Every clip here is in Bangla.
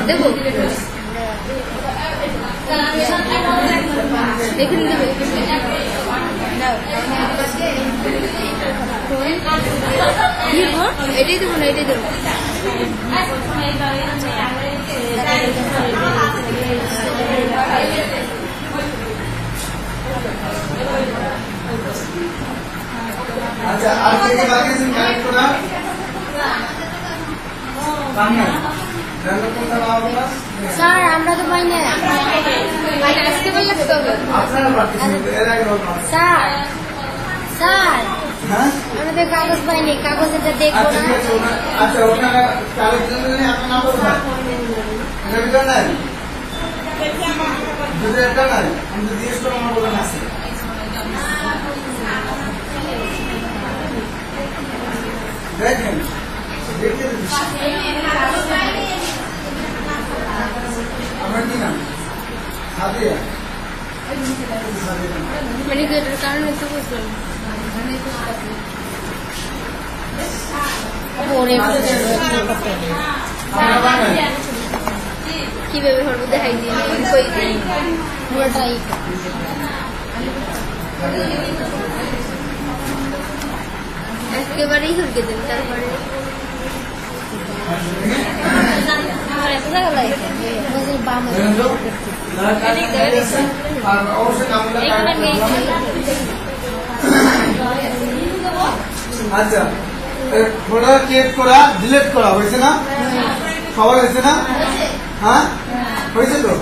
দেখো দেখুন এটাই দেবো না এটাই দেবো আচ্ছা আর কি কি বাকি আছে কালেক্ট করা বাংলা জানো কোনটা বাবা স্যার আমরা তো পাই না আজকে বললে তো আপনারা পাচ্ছেন এর আগে বলুন স্যার স্যার হ্যাঁ আমাদের কাগজ পাইনি কাগজ এটা দেখবো না আচ্ছা ওখানে কালেক্ট করলে আপনার নাম বলুন এটা ভিতরে নাই যদি এটা নাই আমি তো জিজ্ঞেস করলাম আমার বলেন আছে দেখেন দেখতে আমার কি নাম সাদিয়া মানে কি এটার কারণে তো বুঝলাম কিভাবে হরবো দেখাই দিই কই দিই পুরোটাই একেবারেই হুড়কে দেন তারপরে আচ্ছা ফোল্ডার ক্রিয়েট করা ডিলিট করা হয়েছে না সবার হয়েছে না হ্যাঁ হয়েছে তো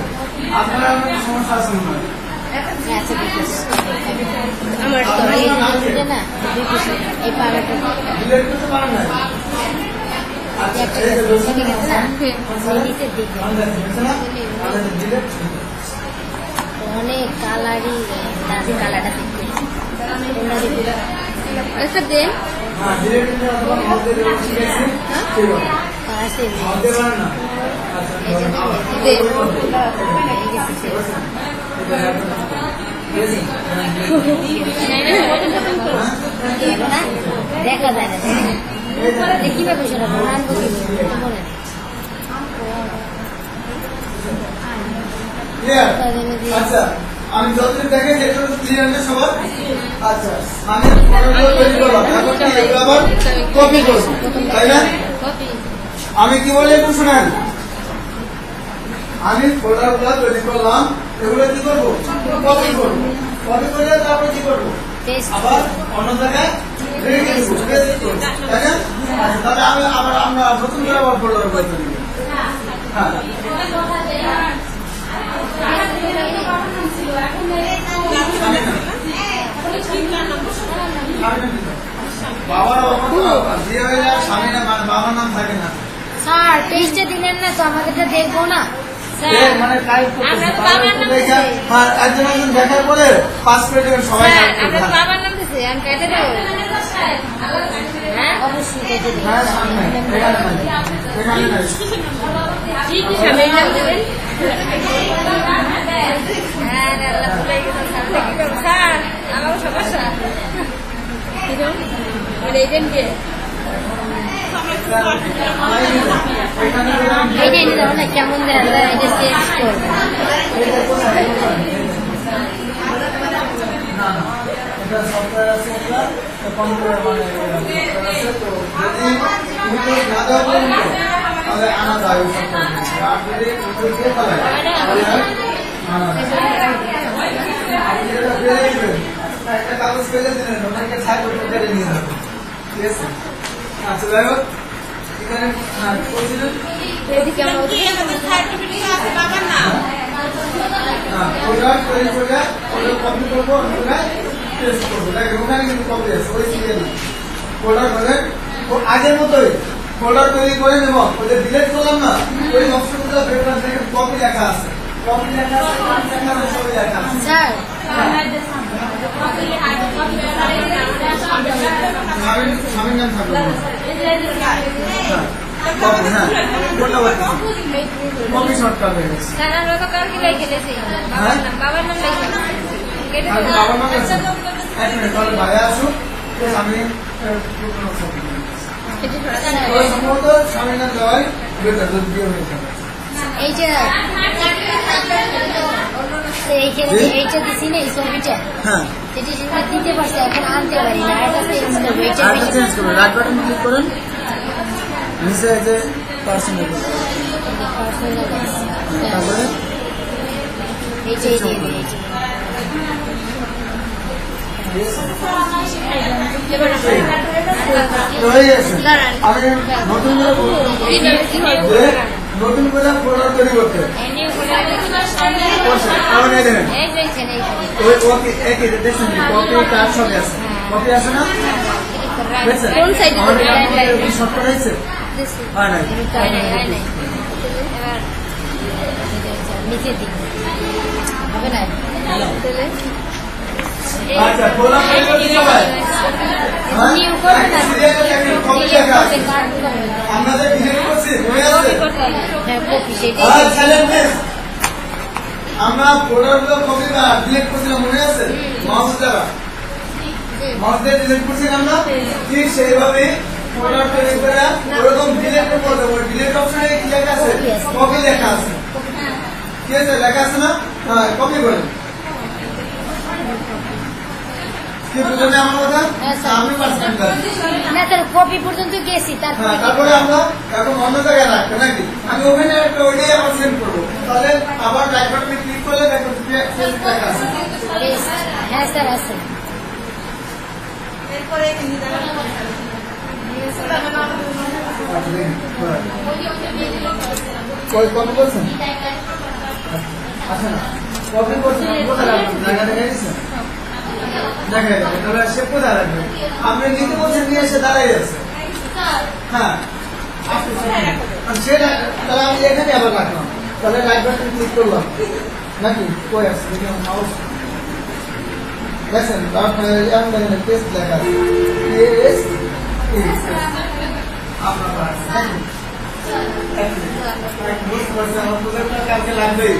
আপনার সমস্যা আছে মনে হয় আমার তো না এই পাড়াটা ডিলিট করতে পারেন না অনেক কালারই দাদি কালারটা দেখতে একটা দেন দেখা যায় না কিভাবে সেটা আনবো মনে আচ্ছা আমি যতদিন দেখে যেটা ক্লিয়ার না সবার আচ্ছা আমি তৈরি করলাম এখন কি এগুলো আবার কপি করব তাই না আমি কি বলি একটু শুনেন আমি ফোল্ডারগুলো তৈরি করলাম এগুলো কি করবো কপি করবো কপি করে তারপর কি করবো আবার অন্য জায়গায় রেখে দেবো তাই না তাহলে আমি আবার আমরা নতুন করে আবার ফোল্ডার করে তৈরি করবো হ্যাঁ বাবার বাবার নাম থাকে না স্যার টেস্টে দিলেন না তো আমাদেরটা দেখবো না মানে একজন একজন দেখার পরে 5 মিনিট সবাই বাবার নাম দিছে আমি কেটে দেবো হ্যাঁ অবশ্যই কেটে দেবো হ্যাঁ সামনে এখানে নাই কি কি সামনে নাম দেবেন হ্যাঁ আল্লাহ পুরাই গেছে স্যার আমার সমস্যা কি দাও মানে এজেন্ট কে এইটা এনে দাও না কেমন দেয় এটা চেঞ্জ করবো সফটওয়্যার আছে কম্পিউটার মানে আছে তো যদি না দেওয়া পর্যন্ত তাহলে আনা যায় আর যদি দিয়ে ফেলায় তাহলে একটা কাগজ পেলে দিলেন ওনাকে ছাই করতে পেরে নিয়ে যাবেন ঠিক আছে আচ্ছা যাই হোক এখানে ওটা তৈরি করে ওটা কপি করবো টেস্ট করবো দেখেন ওখানে কিন্তু কপি আছে ওই সিরিয়াল ফোল্ডার মানে আগের মতোই ফোল্ডার তৈরি করে নেব ওদের ডিলিট করলাম না ওই অপশনগুলো দেখবেন কপি লেখা আছে কপি লেখা আছে, নাম লেখা আছে, ছবি লেখা আছে। স্যার স্বামীর নাম থাকবে না। কপি, হ্যাঁ কোনটা বলতেছি কপি শর্টকাট হয়ে গেছে। স্যার আমরা তো কালকে লিখে দিয়েছি বাবার নাম লিখে কেটে আর দিলাম। বাবার নাম আছে? এক মিনিট, তাহলে ভাইয়া আসুক, আমি ওই সম্ভবত স্বামীর নাম দেওয়াই বেটার, যদি বিয়ে হয়ে যাবে। এই যে এইটা দিছি না এই ছবিটা হ্যাঁ, সেটি সেটা দিতে পারছে এখন আনতে পারি না এটা চেঞ্জ করবো এইটা আরেকটা চেঞ্জ করবেন, রাইট বাটন ক্লিক করেন, নিচে এই যে পার্সোনাল, তারপরে এইটাই দিয়ে দিই এইটা হয়ে গেছে। আমি নতুন করে যে নতুন করে ফোল্ডার তৈরি করতে কারণ এই দেখেন ওই ওকে একই দেখছেন কপি কাজ সবই আছে, কপি আছে না দেখছেন কোন সাইডে শর্টকাট হয়েছে হয় নাই নিচে দিই হবে না আচ্ছা খোলা তৈরি করতে সবাই হ্যাঁ নিউ করবে না কপি লেখা আছে আমরা যে ডিলিট করছি মনে আছে হ্যাঁ কপি সেটাই আর সাইলেন্ট আমরা ফোল্ডারগুলো কপি বা ডিলিট করছিলাম মনে আছে মাউস দ্বারা মাউস দিয়ে ডিলিট করছিলাম না ঠিক সেইভাবে ফোল্ডার তৈরি করে ওরকম ডিলিট করতে হবে ডিলিট অপশনে কি লেখা আছে কপি লেখা আছে কি আছে লেখা আছে না হ্যাঁ কপি করেন কি বুঝলেন আমার কথা আমি পারছেন না স্যার কপি পর্যন্ত গেছি হ্যাঁ তারপরে আমরা এখন অন্য জায়গায় রাখবো নাকি আমি ওখানে একটা ওইটাই আবার সেন্ড করবো তাহলে আবার রাইট বাটনে ক্লিক করলে দেখো সেন্ড লেখা আছে হ্যাঁ স্যার আছে কই কপি করছেন আচ্ছা না কপি করছেন কোথায় রাখবেন জায়গা দেখা গেছে দেখা যাবে তাহলে সে কোথায় রাখবে আপনি নিতে বলছেন নিয়ে এসে দাঁড়াই আছে হ্যাঁ সেটা তাহলে আমি এখানে আবার রাখলাম তাহলে রাইট বাটন ক্লিক করলাম নাকি কই আছে মাউস দেখেন দেখেন টেস্ট লেখা আছে আপনার কালকে লাগবেই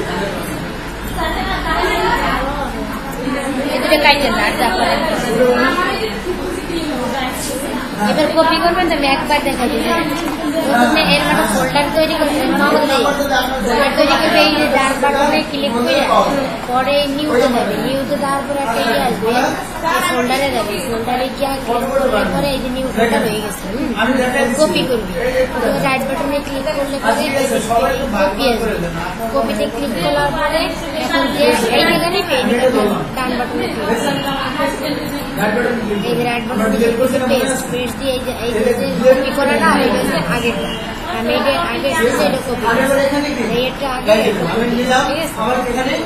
এদিকে কাইতে না তারপরে এবার কপি করবেন তো আমি একবার দেখাই দিই প্রথমে এর মানে ফোল্ডার তৈরি করবেন ফোল্ডার তৈরি করবে এই যে ডান বাটনে ক্লিক করে পরে নিউতে যাবে নিউতে যাওয়ার পরে একটা ইয়ে আসবে ফোল্ডারে যাবে ফোল্ডারে গিয়ে ক্লিক করলে পরে এই যে নিউ ফোল্ডার হয়ে গেছে কপি করবে রাইট বাটনে ক্লিক করলে পরে কপি আসবে কপিতে ক্লিক করার পরে এখন যে এই জায়গায় ডান বাটনে এই যে রাইট বাটনে ক্লিক করলে পেস্ট দিয়ে এই যে কপি করা না এটা হচ্ছে আগেরটা আমি এটা আগে এটা কপি এইটা আগে ঠিক আছে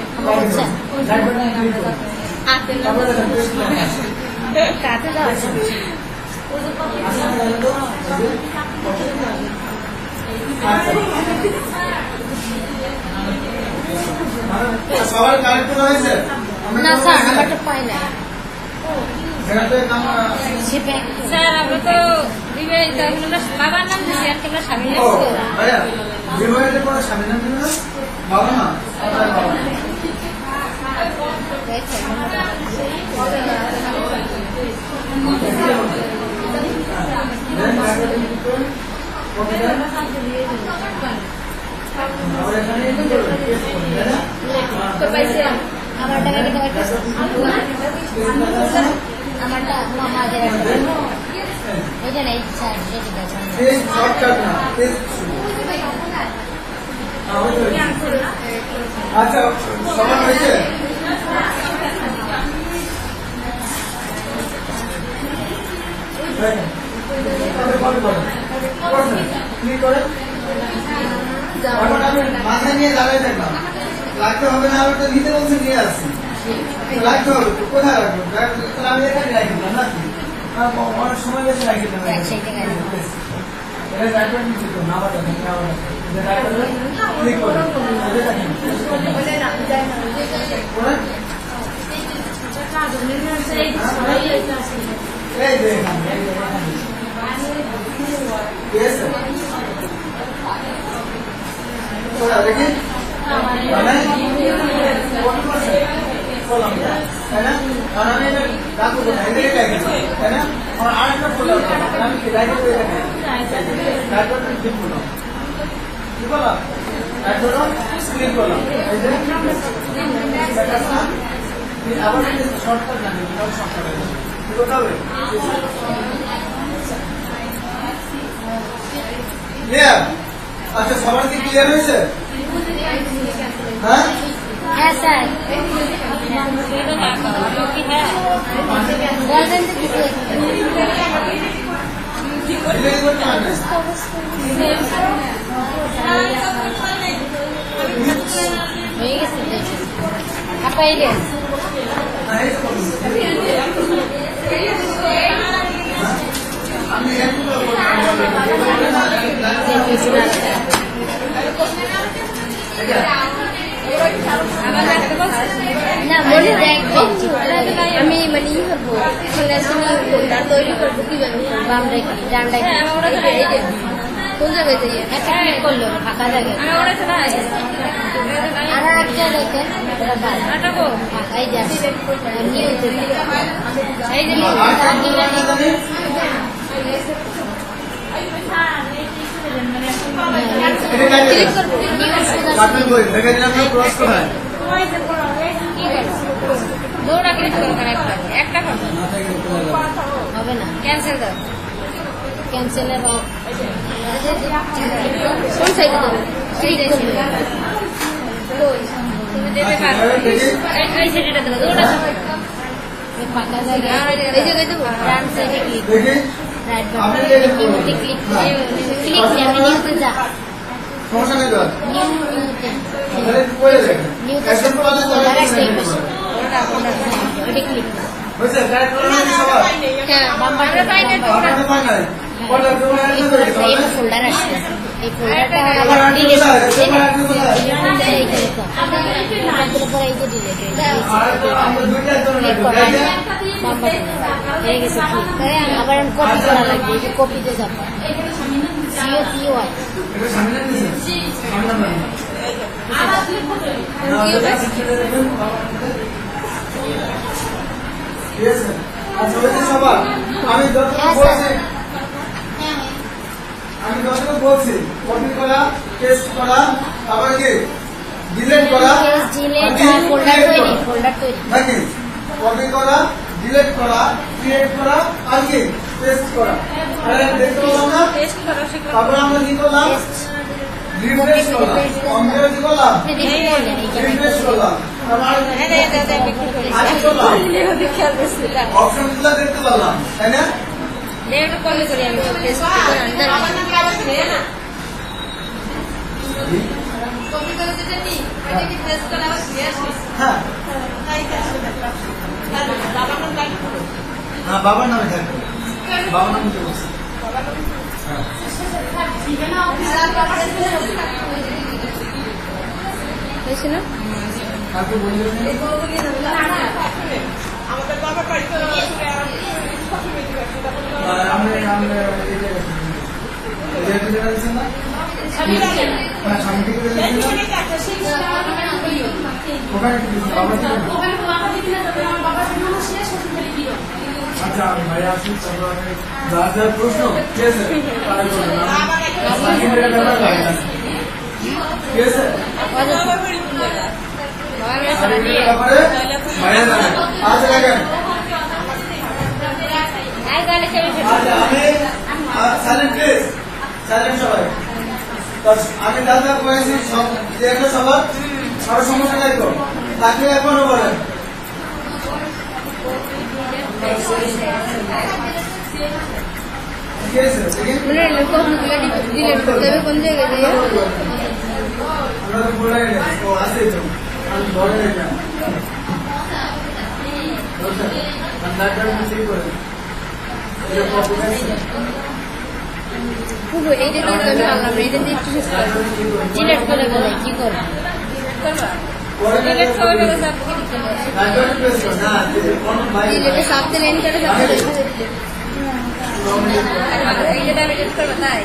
কাতে দাও সবার কারেক্ট করা হয়েছে না স্যার আমারটা পাই না স্যার আমরা তো বিবাহিত বাবার নাম দিচ্ছি আর তোমরা স্বামী বিবাহিত কোনো স্বামী নাম দিল না বাবা না বাবা আমারটা আমারটা মামাদের এটা নেই স্যার আচ্ছা সমান হয়েছে মাথায় নিয়ে দাঁড়াই থাকলাম লাগতে হবে না আমি তো নিতে বলছি নিয়ে আসছি লাগতে হবে কোথায় রাখবো তাহলে আমি এখানে রাখলাম নাকি অনেক সময় বেশি রাখলাম এটা রাখবেন না এই যে Yes. Hola, ¿de qué? है ना और हमें रातों को नहीं देगा है ना और आज का बोला हमें किराए पे देगा रात को दिन बोला ठीक बोला रात को स्क्रीन बोला ऐसे बेटा सा फिर अब हम शॉर्टकट जाने और शॉर्टकट है ठीक होता है क्लियर अच्छा सवाल की क्लियर है सर हाँ है सर गर्दन से किसी apa ini? না মনে দেখবেন আমি মানে ই করবো ফোল্ডার তৈরি করবো কিভাবে বাম রেখে ডান রেখে কোন জায়গায় যাই একটা ক্লিক করলো ফাঁকা জায়গায় আর একটা রেখে ফাঁকাই যাচ্ছে নিউ এই যে হবে না ক্যান্সেল দাও ক্যান্সেলের কোন সাইডে দেবো ফাঁকা জায়গায় এই জায়গায় দেবো ডান সাইডে click right button click click আমি নিউতে যা সমস্যা নেই তো নিউতে ক্লিক বুঝছে কারেক্ট করে নিন সবাই হ্যাঁ বাম বাটন এই ফোল্ডার আসছে এই ফোল্ডারটা আবার ডিলিট উপর এই যে ডিলিট হয়ে গেছে আবার কপি করা লাগবে এই যে কপিতে যাবো COPY আমি যতটুকু বলছি কপি করা পেস্ট করা তারপরে কি ডিলিট করা ফোল্ডার তৈরি নাকি কপি করা ডিলিট করা ক্রিয়েট করা আর কি পেস্ট করা দেখতে পেলাম না তারপরে আমরা কি করলাম রিফ্রেশ করলাম কম্পিউটার কি করলাম রিফ্রেশ করলাম অপশনগুলো দেখতে পেলাম তাই না হ্যাঁ বাবার নামে থাকবে বাবার নামে তো বলছি আচ্ছা ভাই আসি যার প্রশ্ন ঠিক আছে ঠিক আছে আচ্ছা দেখেন আমি সাইলেন্ট প্লিজ সাইলেন্ট সবাই আমি যা যা করেছি সব দেখলে সবার কারো সমস্যা নাই তো তাকে এখনো বলেন কোন জায়গায় এইটা দিয়ে আমি আনলাম এইটা দিয়ে একটু ডিলিট করে বলে কি করবো পরে ডিলিট করে ফেলে সব কিছু চলে আসে রাইট প্রেস করো না কোন বাইরে ডিলিটে সব দিন এন্ড করে সব এই যে আমি ডিলিট করব তাই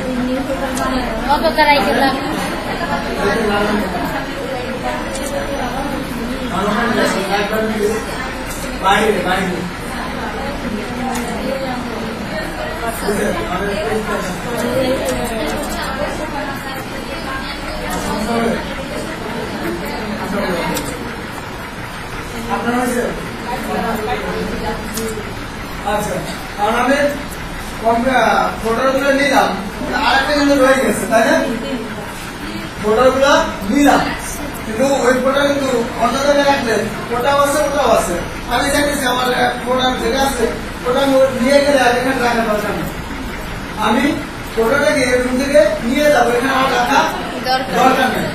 কত তারাই করলাম বাইরে বাইরে আপনার হয়েছে আচ্ছা কারণ আমি ফটোগুলো নিলাম আর একটা কিন্তু রয়ে গেছে তাই না ফটোগুলো নিলাম কিন্তু ওই ফটো কিন্তু অন্য জায়গায় রাখলে ওটাও আছে আমি দেখেছি আমার ফটো যেটা আছে ওটা আমি নিয়ে গেলে আর এখানে রাখা দরকার নেই আমি ফটোটাকে রুম থেকে নিয়ে যাবো এখানে আমার রাখা দরকার নেই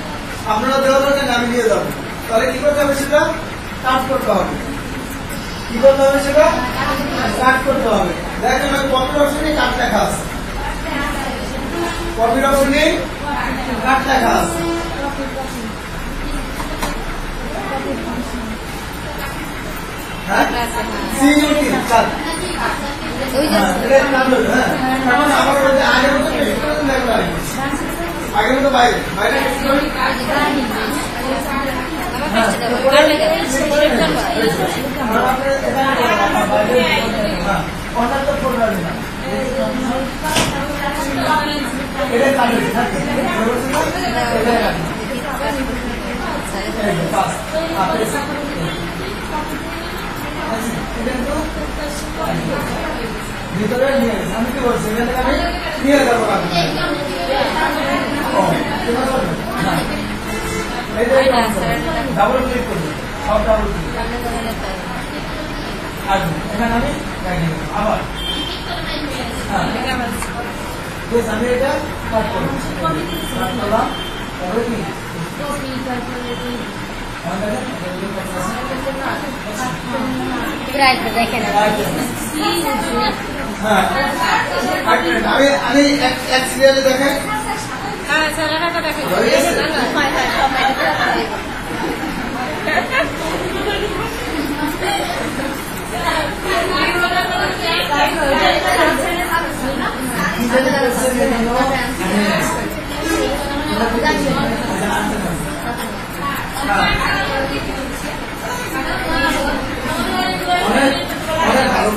আপনারা দেওয়া দরকার নেই আমি নিয়ে যাবো তাহলে কি করতে হবে সেটা কাট করতে হবে কি করতে হবে সেটা কাট করতে হবে দেখেন আমি কপির অপশনে কাট লেখা আছে কপির অপশনে কাট লেখা আছে হ্যাঁ সিইউটি কাট ওই যে আগের মতো বাইরে বাইরে ভিতরে নিয়ে আমি কি বলছি এখান থেকে আমি নিয়ে যাবো ডাবল ক্লিক করবো সব ডাবল ক্লিক আসবো এখানে আমি আবার আমি এটা কাট করবো কাট করলাম তারপরে কি দেখেন হ্যাঁ আমি এক সিরিয়ালে দেখাই হ্যাঁ স্যালাডটা দেখেন অনেক ভালো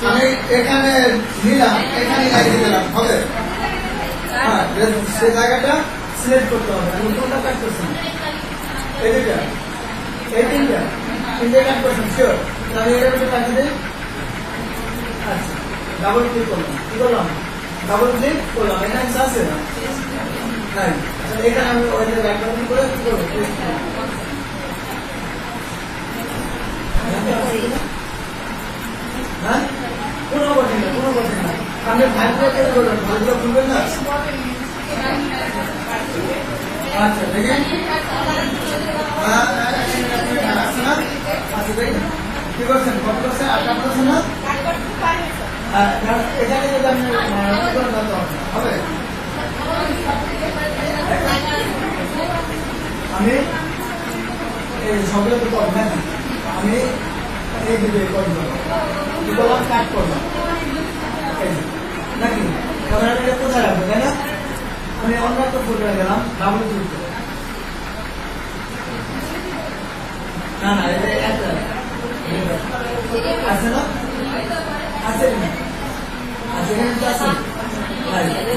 আমি এখানে নিলাম এখানে লাগিয়ে দিলাম হবে হ্যাঁ সে জায়গাটা সিলেক্ট করতে হবে আমি কোনটা কাট করছি এই দুইটা এই তিনটা কাট করছি শিওর আমি এটার ভিতরে কাটিয়ে দিই আচ্ছা ডাবল ক্লিক করলাম কি করলাম ডাবল ক্লিক করলাম এখানে আছে না এখানে আমি ওই জায়গায় করে কি করবো হ্যাঁ কোনো কথা না আপনি ভাইগুলো তৈরি করবেন ভাইগুলো খুলবেন না আচ্ছা দেখেন আচ্ছা দেখেন কি করছেন কত করছেন আপনার করছেন না এখানে যদি আপনি হবে আমি এই সবগুলো তো করবেন আমি এই দিকে করলাম কাট করলাম নাকি ক্যামেরাটা কোথায় রাখবো তাই না আমি অন্য একটা ফোল্ডারে গেলাম ডাবল ক্লিক করে না না এটা একটা আছে না আছে না আছে এখানে তো আছে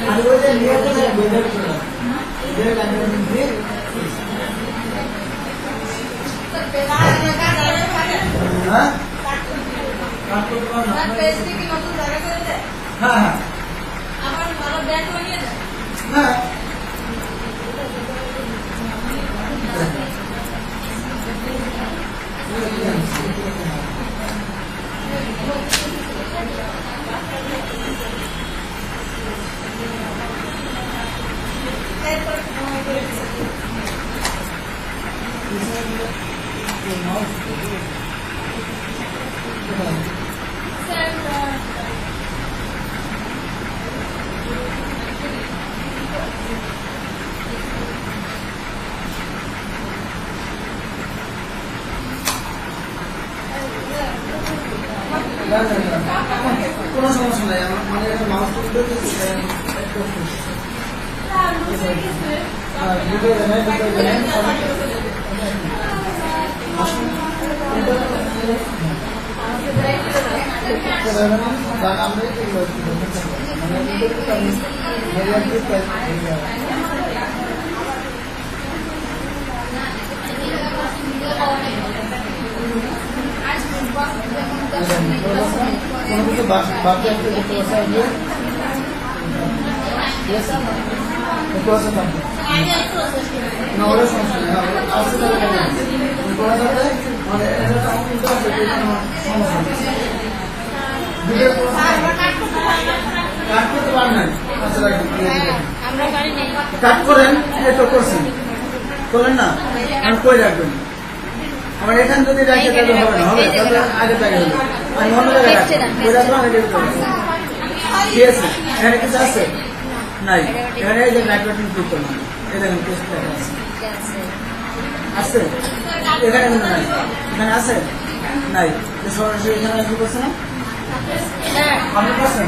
আমি ওই যে নিয়ে আসতে বেঁধে করলাম হ্যাঁ হ্যাঁ হ্যাঁ মানে মাউস তুলতে কাট করেন, এটা করছেন করেন না, আমি কই রাখবেন আমার এখান যদি রাখে তাহলে হবে না, হবে তাহলে আগে তাকে হবে আমি অন্য জায়গায় রাখবো, ঠিক আছে। এখানে কিছু আছে নাই, এখানে এই যে নাইট্রোজেন ক্লিক করলাম, এই দেখেন টেস্ট আছে এখানে কিন্তু নাই, এখানে আছে নাই, সরাসরি এখানে কি করছে না আপনি করছেন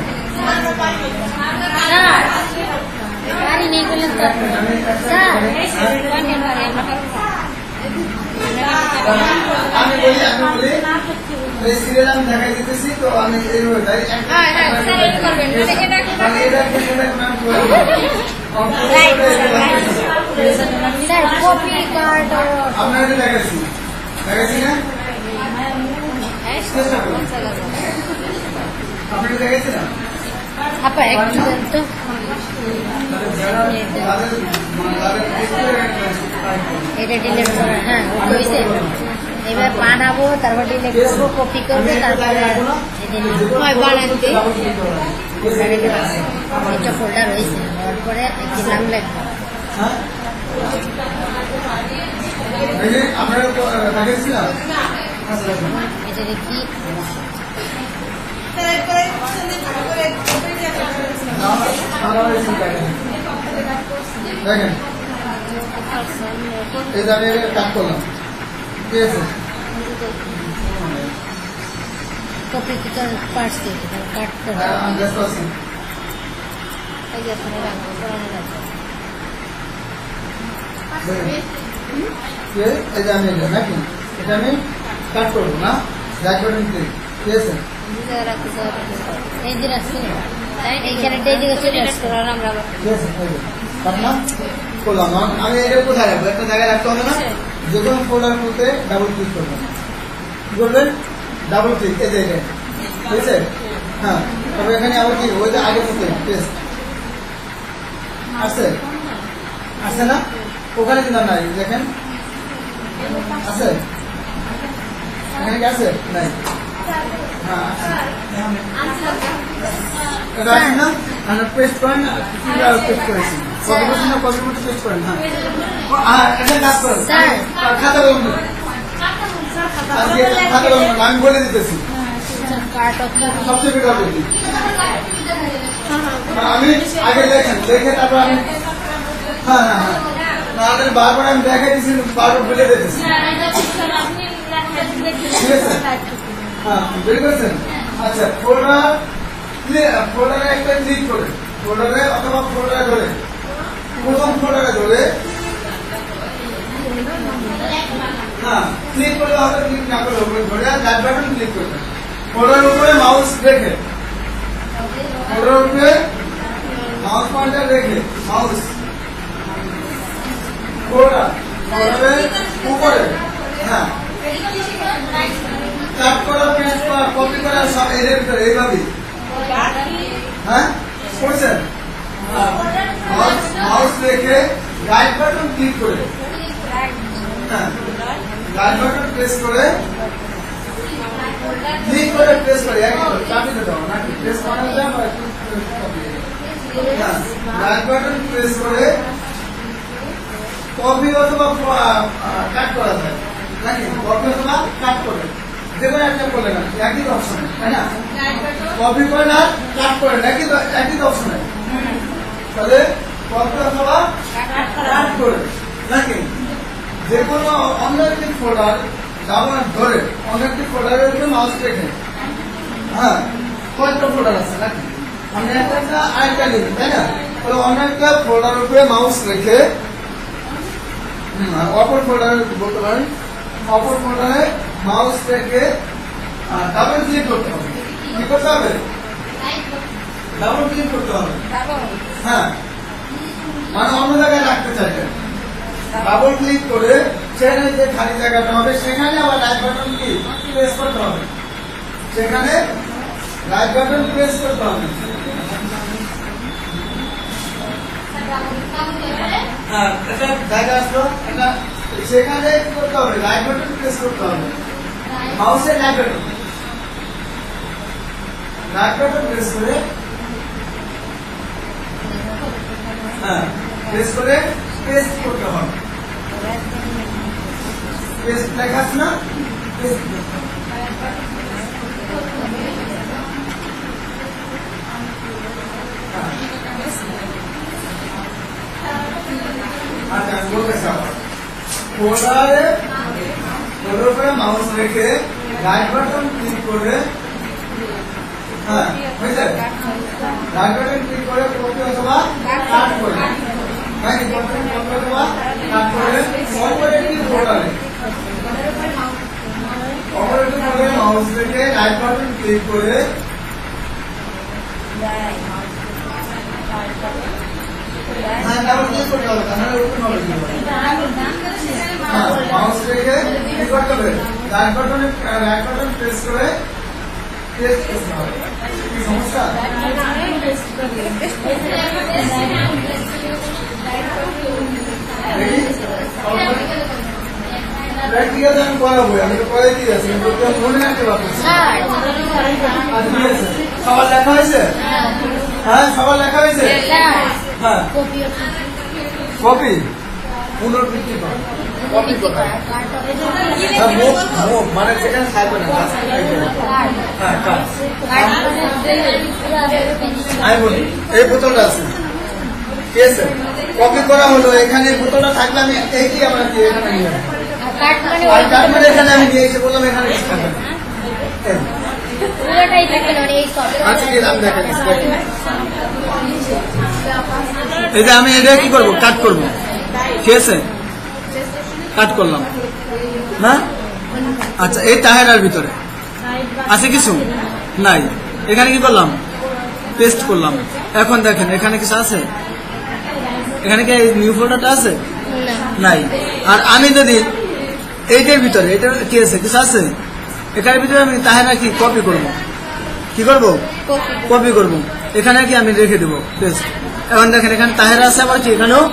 আমি বলি সিরিয়াল আমি দেখাই দিতেছি, তো আমি এইভাবে আপনার দেখাচ্ছি দেখাচ্ছি না আপনাকে দেখাচ্ছি না আপা একটু তো এটা ডিলিট করা, হ্যাঁ হয়েছে। এবার বানাবো, তারপর ডিলিট করবো, কপি করবো, তারপরে বানাতে একটা ফোল্ডার হয়েছে, হওয়ার পরে একটি নাম লেখবো। এটা কি দেখেন এই যে আমি কাট করলাম, ঠিক আছে কপি পার্টস দিয়ে কাট করে আমি ব্যস্ত আছি। এই যে এখানে রাখবো, পড়ানো রাখবো। এই যে আমি নাকি এটা আমি কাট করবো না, রাইট বাটন ক্লিক, ঠিক আছে এই যে রাখছি এইখানে চলে আসছে আমরা ঠিক আছে কাটলাম করলাম। আমি এটা কোথায় রাখবো, একটা জায়গায় রাখতে হবে না, যে কোনো ফোল্ডার খুলতে ডাবল ক্লিক করবেন, কি করবেন ডাবল ক্লিক, এই যে ঠিক আছে। হ্যাঁ তবে এখানে আবার কি ওই যে আগে মতো টেস্ট আসছে আসছে না, ওখানে কিন্তু নাই, দেখেন আছে এখানে কি আছে নাই, হ্যাঁ এটা আছে না, আমরা পেস্ট করেন, পেস্ট করেছি কপি করতে পেস্ট করেন। হ্যাঁ এটা কাজ করেন, খাতা বলুন খাতা বলুন, আমি বলে দিতেছি সবচেয়ে বেটার বলি, আমি আগে দেখেন দেখে তারপর আমি হ্যাঁ হ্যাঁ হ্যাঁ না বারবার আমি দেখাই দিচ্ছি, বারবার বলে দিতেছি, ঠিক আছে হ্যাঁ বের করেছেন। আচ্ছা ফোল্ডারে একটা ক্লিক করে, ফোল্ডারে অথবা ফোল্ডারে ধরে, প্রথম ফোল্ডারে ধরে হ্যাঁ ক্লিক করলে হবে, ক্লিক না করলে হবে, ধরে রাইট বাটন ক্লিক করবে, ফোল্ডারের উপরে মাউস রেখে, ফোল্ডারের উপরে মাউস পয়েন্টার রেখে, মাউস ফোল্ডারের উপরে হ্যাঁ কাট করা, পেস্ট করা, কপি করা সব এর ভিতরে এইভাবেই হ্যাঁ করছেন। মাউস রেখে রাইট বাটন ক্লিক করে, হ্যাঁ রাইট বাটন প্রেস করে ক্লিক করে প্রেস করে একবার চাপিয়ে দাও নাকি প্রেস করা যায় বা রাইট বাটন প্রেস করে কপি অথবা কাট করা যায় নাকি, কপি অথবা কাট করে যেকোনো একটা করলেন একই অপশনে, তাই না, কপি করেন আর কাট করেন একই অপশনে, তাহলে কপি অথবা কাট করে নাকি যে কোনো অন্য একটি ফোল্ডার ধরে অন্য একটি ফোল্ডারের উপরে মাউস রেখে, হ্যাঁ কয়েকটা ফোল্ডার আছে নাকি অন্য একটা আরেকটা নেবেন, তাই না? তাহলে অন্য একটা ফোল্ডারের উপরে মাউস রেখে অপর ফোল্ডারে বলতে পারেন, অপর ফোল্ডারে মাউস রেখে ডাবল ক্লিক করতে হবে। কি করতে হবে? ডাবল ক্লিক করতে হবে। হ্যাঁ, মানে অন্য জায়গায় রাখতে চাইবেন। ডাবল ক্লিক করে সেখানে যে খালি জায়গাটা হবে সেখানে আবার রাইট বাটন কি প্রেস করতে হবে। সেখানে রাইট বাটন প্রেস করতে হবে। হ্যাঁ, এটা জায়গা আসলো, এটা সেখানে কি করতে হবে? রাইট বাটন প্রেস করতে হবে। মাউসের রাইট বাটন প্রেস করে, হ্যাঁ প্রেস করে পেস্ট করতে হবে। পেস্ট লেখা আছে না? পেস্ট আচ্ছা, বলতেছি আবার ফোল্ডারের উপরে মাউস রেখে রাইট বাটন ক্লিক করে, হ্যাঁ হয়েছে, রাইট বাটন ক্লিক করে কপি অথবা কাট করে, হ্যাঁ কপি অথবা কাট করে অপারেটিভ ফোল্ডারে মাউস রেখে রাইট বাটন ক্লিক করে, হ্যাঁ ডাবল ক্লিক করতে হবে, তাহলে ওপেন হবে। হ্যাঁ, মাউস রেখে কি করতে হবে? রাইট বাটন প্রেস করে পেস্ট করতে হবে। কি সমস্যা? প্র্যাকটিক্যাল আমি করাবো, আমি তো করে দিয়ে আছি, মনে রাখতে পারবো। সবার লেখা হয়েছে? হ্যাঁ সবার লেখা হয়েছে। হ্যাঁ কপি পুনরাবৃত্তি কপি কোথায়? মানে সেখানে থাকবে না। আমি বলি এই বোতলটা আছে, ঠিক আছে, কপি করা হলো, এখানে বোতলটা থাকলে আমি এইটি আমরা এখানে নিয়ে আসবো। কাট মানে এখানে আমি নিয়ে এসে বললাম এখানে কিছু থাকবে না। আচ্ছা ঠিক আছে, আমি দেখে নিচ্ছি। এই যে আমি এটা কি করবো? কাট করবো, ঠিক আছে, কাট করলাম না। আচ্ছা, এই টায়ারের ভিতরে আছে কিছু নাই, এখানে কি করলাম? পেস্ট করলাম। এখন দেখেন এখানে কিছু আছে, এখানে কি নিউ ফোল্ডারটা আছে? নাই। আর আমি যদি এইটার ভিতরে, এটা কি আছে? কিছু আছে এখানে ভিতরে, আমি তাহেরা কি কপি করব, কি করব? কপি করব। এখানে কি আমি রেখে দেবো পেস্ট। এখন দেখেন এখানে তাহেরা আছে, আবার কি এখানেও।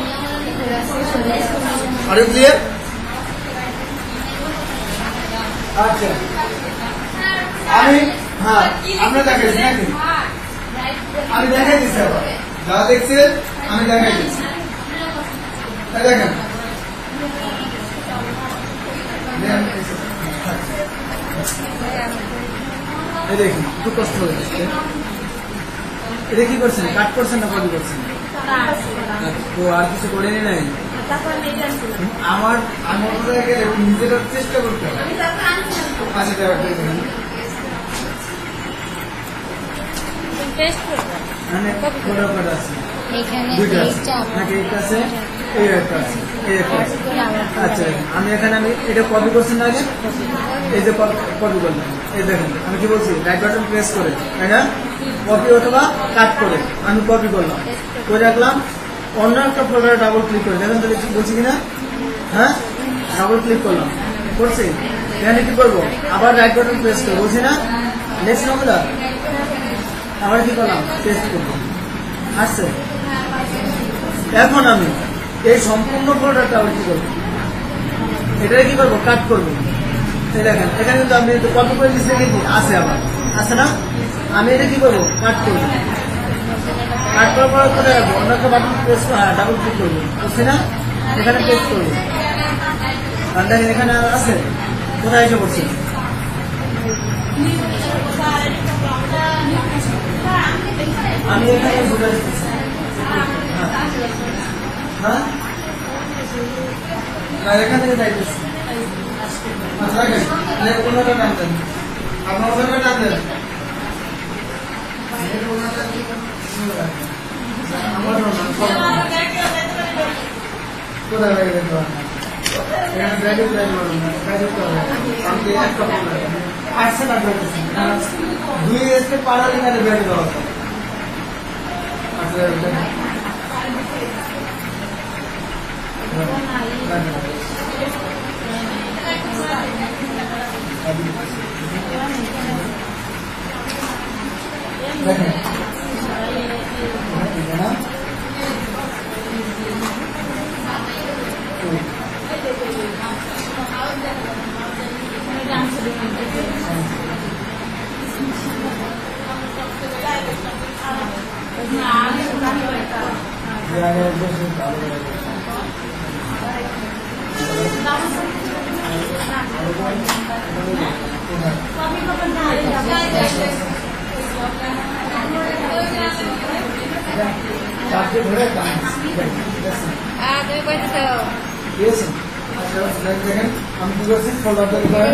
আর ক্লিয়ার? আচ্ছা, আমি হ্যাঁ আমরা দেখাইছি নাকি? আমি দেখাই দিচ্ছি, আবার যা দেখছেন আমি দেখাই দিচ্ছি। দেখেন দেখুন, খুব কষ্ট হয়ে যাচ্ছে। এটা কি করছেন? কাট করছেন না কপি করছেন? তো আর কিছু করেনি নাই। আমার নিজের চেষ্টা করতে হবে। আচ্ছা, আমি এখানে আমি এটা কপি করছেন না আগে, এই যে কপি করলাম, এই দেখেন আমি কি বলছি? রাইট বাটন প্রেস করে, তাই না? কপি অথবা কাট করে আমি কপি করলাম, করে রাখলাম। অন্য একটা ফোল্ডারে ডাবল ক্লিক করে দেখেন তাহলে বলছি কিনা। হ্যাঁ, ডাবল ক্লিক করলাম, করছি। এখানে কি করবো? আবার রাইট বাটন প্রেস করে, বলছি না নেক্সট ফর্মুলা, আবার কি করলাম? পেস্ট করবো, আসছে। এখন আমি এই সম্পূর্ণ ফোল্ডারটা আবার কি করবো? এটা কি করবো? কাট করবো। এই দেখেন এখানে কিন্তু আমি কপি করে দিচ্ছি, কি আছে আবার আছে না? আমি এটা কি করবো? কাট করবো। কাট করার পর করে রাখবো, অন্য একটা বাটন প্রেস ডাবল ক্লিক করবো, বুঝছি না? এখানে পেস্ট করবো। আর দেখেন এখানে আছে, কোথায় এসে পড়ছে? আমি এখানে বুঝে দিচ্ছি। হ্যাঁ, এখান থেকে যাইতেছি। আচ্ছা, ওনারা টান দেন, আপনার ওনারা টান দেন। কোথায় লাগবে তো এখানে গ্রাজুয়েট আসছে না দুই এসে পাড়ার এখানে ব্যাগ দেওয়া দেখেন আমি কি করছি ফোল্ডার তৈরি করেন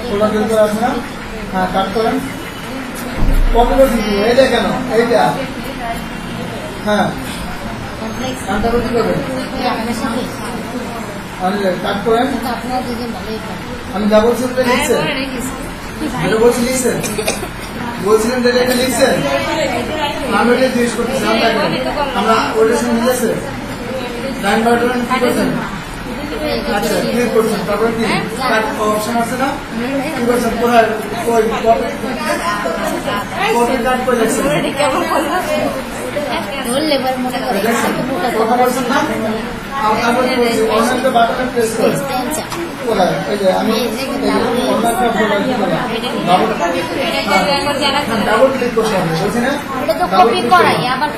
ফোল্ডার তৈরি করে আসে না হ্যাঁ কাট করেন কপি করছি এইটা কেন এইটা হ্যাঁ কাটটা কি করবেন কাট করেন আমি যা বলছি ওটা লিখছেন যেটা বলছি লিখছেন বলছিলেন যেটা এটা লিখছেন আমি ওটা জিজ্ঞেস করতেছি আমরা ওটার সঙ্গে মিলেছে ডান বাটন কি করছেন আচ্ছা ক্লিক করছেন তারপরে কি কাট অপশন আছে না কি করছেন কোথায় ওই কপি কাট করে দেখছেন কথা বলছেন না আমি বলছি অনলাইনে বাটনে প্রেস করুন কোথায় এই যে আমি অনলাইনে ফোল্ডার কি করলাম ডাবল ক্লিক করতে হবে বলছি না এটা তো কপি করাই আবার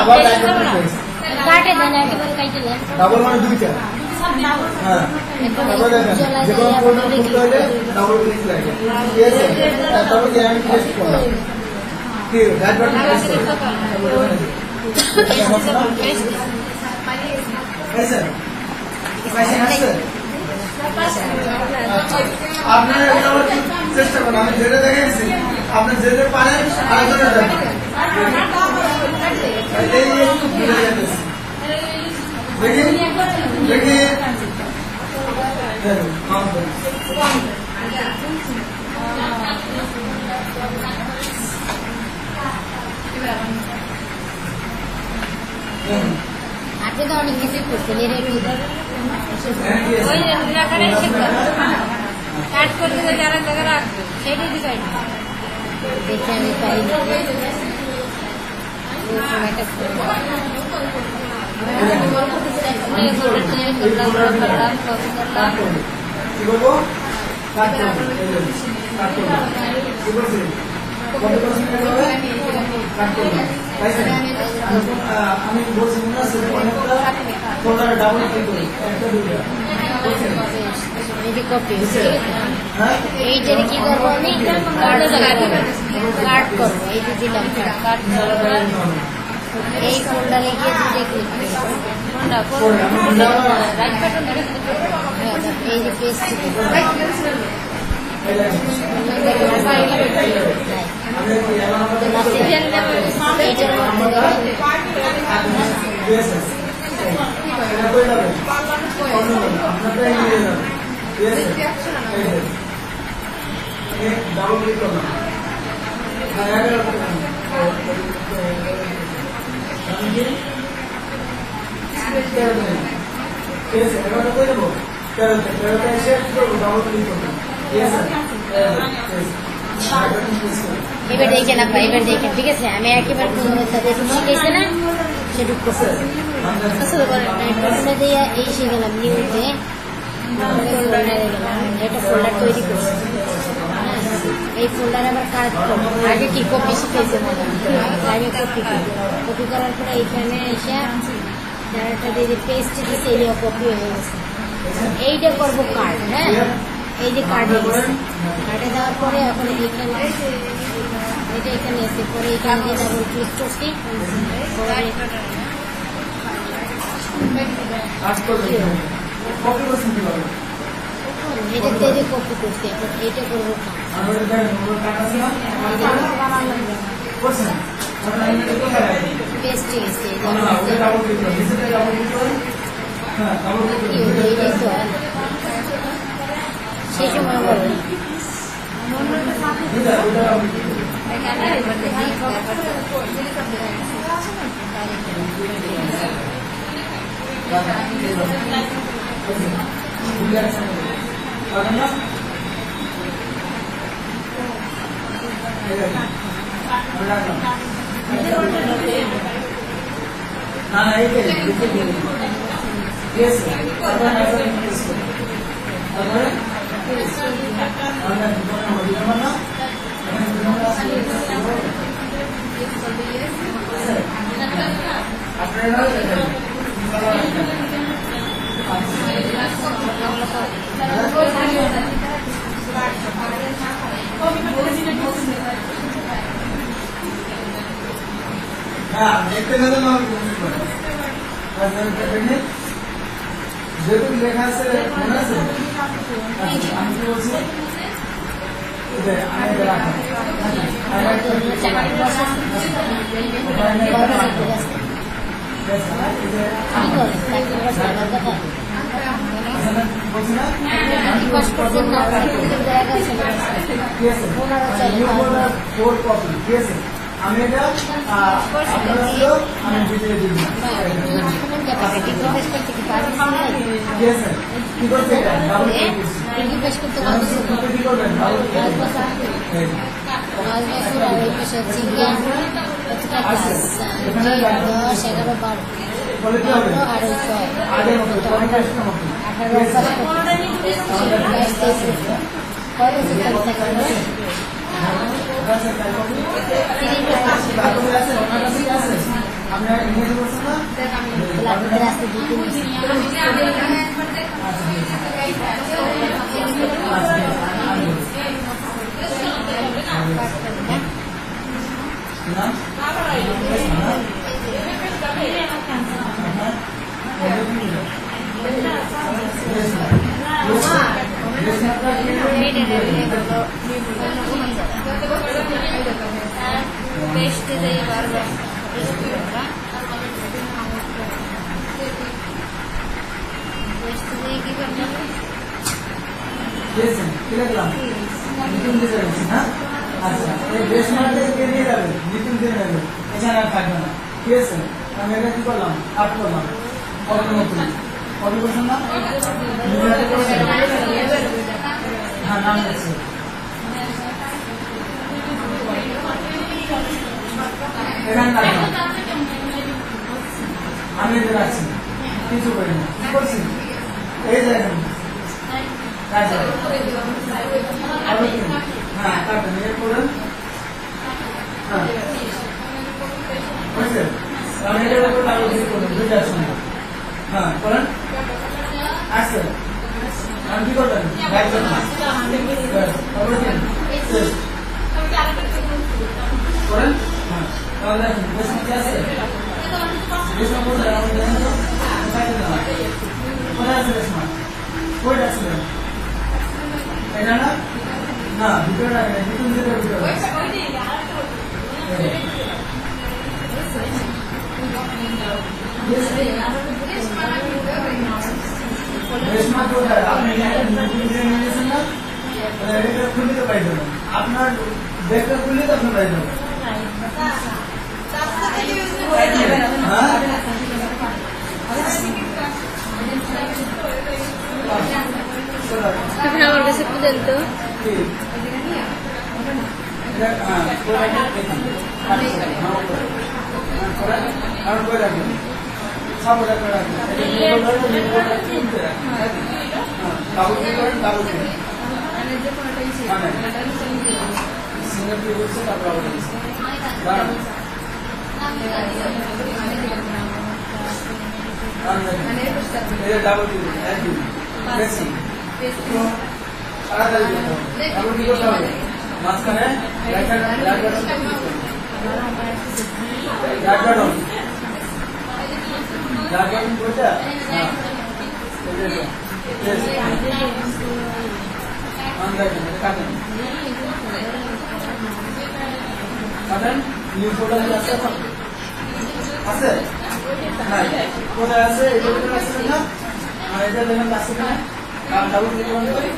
আবার প্রেস কাটে দেন একেবারে কাটে দেন ডাবল মানে দুইটা হ্যাঁ তারপর দেখেন যে কোনো ফোল্ডার খুলতে হলে ডাবল ক্লিক লাগে ঠিক আছে তারপর কি আমি পেস্ট করলাম কি দ্যাট বাটন প্রেস করুন আপনার চেষ্টা করেন আমি যেটা দেখেছি আপনি যেতে পারেন আলোচনা দেখেন দেখি দেখি আপনি তো অনেক কিছু করছেন এর কাট করতে যারা জায়গা রাখবে সেটাই দিকাই দেখে আমি পারি কি বলবো আমি বলছি মনে আছে অনেকটা ডাবল ক্লিক করি একটা দুটো এইটারে কি করবো আমি কাট করবো এই যে দিলাম কাট এই ফোল্ডারে গিয়ে দুটো ক্লিক এই যে পেস্ট ডাবল ক্লিক করলাম এবার দেখেন আপনার এবার দেখেন ঠিক আছে আমি একেবারে যেটুকু শিখেছি না সেটুকু প্রথমে দিয়ে এই শিখলাম নিউজে ফোল্ডারে গেলাম একটা ফোল্ডার তৈরি করছি এই ফোল্ডারে আবার কাজ করবো আগে কি কপি শিখেছে মনে আগে কপি করার পরে এইখানে এসে একটা দিয়ে পেস্ট দিচ্ছে এই কপি হয়ে গেছে এইটা করবো কার্ড হ্যাঁ এই যে কার্ডে গেছে কার্ডে দেওয়ার পরে এখন এইখানে এটা এখানে এসে পরে এইখান দিয়ে ডাবল ক্লিক করছি এটাতে যে কপি করছি এখন এইটা করবো পেস্ট সেই সময় বলো না দেখতে গেলে যেহেতু লেখা আছে মনে আছে আমি কি বলছি আমি এটা আমি ভিডিও দিব কি করছে কি করবেন আপনার ইংরেজি বলছেন আচ্ছা এই বেশ মার্কে নিয়ে যাবেন মিটিং দিয়ে নেবেন এখানে আর থাকবে না ঠিক আছে আমি এটা কি করলাম কাট করলাম কত করছেন না হ্যাঁ নাম আছে এখানে রাখলাম আমি এটা রাখছি কিছু করি না কি করছি এই জায়গায় হ্যাঁ কাটবেন এটা করবেন হ্যাঁ বুঝছেন আমি এটার উপর কাগজ দিয়ে করবেন দুইটার সঙ্গে হ্যাঁ করেন আসছে আমি কি করবেন করেন হ্যাঁ তাহলে কি আছে কোথায় আছে এটা না না ভিতরে না ভিতরে আপনার ব্যাগটা খুললে তো আপনার বাইরে আপনি আমার কাছে খুঁজেন তো মাঝখানে দেখেন এটা কাটেন কাটেন নিউ ফোল্ডার আছে এখন আছে নাই কোথায় আছে এটা ভিতরে আছে না আর এটা দেখেন আছে কিনা ডাবল ক্লিক করতে পারি